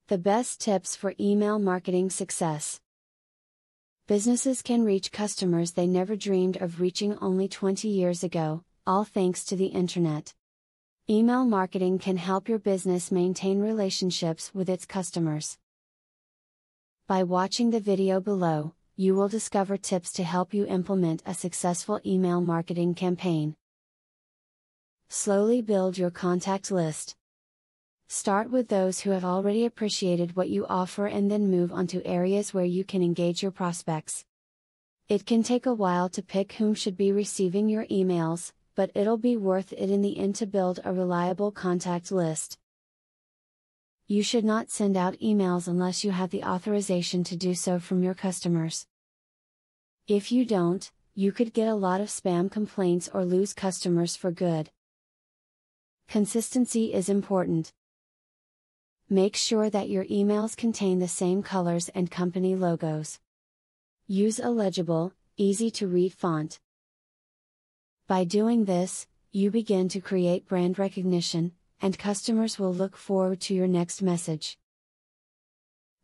The best tips for email marketing success. Businesses can reach customers they never dreamed of reaching only 20 years ago, all thanks to the internet. Email marketing can help your business maintain relationships with its customers. By watching the video below, you will discover tips to help you implement a successful email marketing campaign. Slowly build your contact list. Start with those who have already appreciated what you offer and then move on to areas where you can engage your prospects. It can take a while to pick whom should be receiving your emails, but it'll be worth it in the end to build a reliable contact list. You should not send out emails unless you have the authorization to do so from your customers. If you don't, you could get a lot of spam complaints or lose customers for good. Consistency is important. Make sure that your emails contain the same colors and company logos. Use a legible, easy to read font. By doing this, you begin to create brand recognition, and customers will look forward to your next message.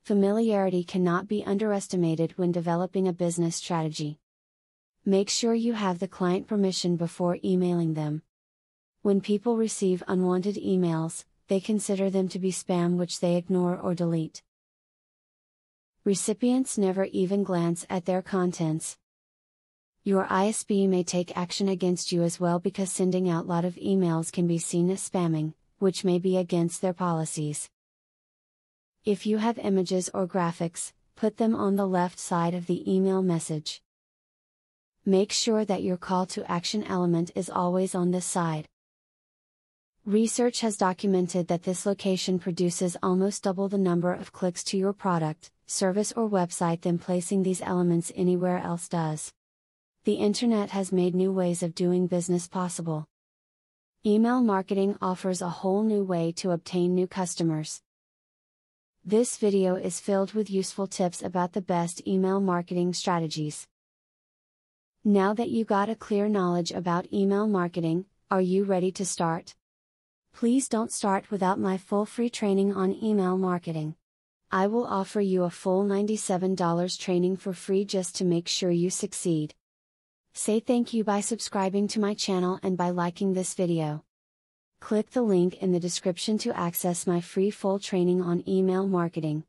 Familiarity cannot be underestimated when developing a business strategy. Make sure you have the client permission before emailing them. When people receive unwanted emails, they consider them to be spam, which they ignore or delete. Recipients never even glance at their contents. Your ISP may take action against you as well because sending out a lot of emails can be seen as spamming, which may be against their policies. If you have images or graphics, put them on the left side of the email message. Make sure that your call to action element is always on this side. Research has documented that this location produces almost double the number of clicks to your product, service or website than placing these elements anywhere else does. The internet has made new ways of doing business possible. Email marketing offers a whole new way to obtain new customers. This video is filled with useful tips about the best email marketing strategies. Now that you got a clear knowledge about email marketing, are you ready to start? Please don't start without my full free training on email marketing. I will offer you a full $97 training for free just to make sure you succeed. Say thank you by subscribing to my channel and by liking this video. Click the link in the description to access my free full training on email marketing.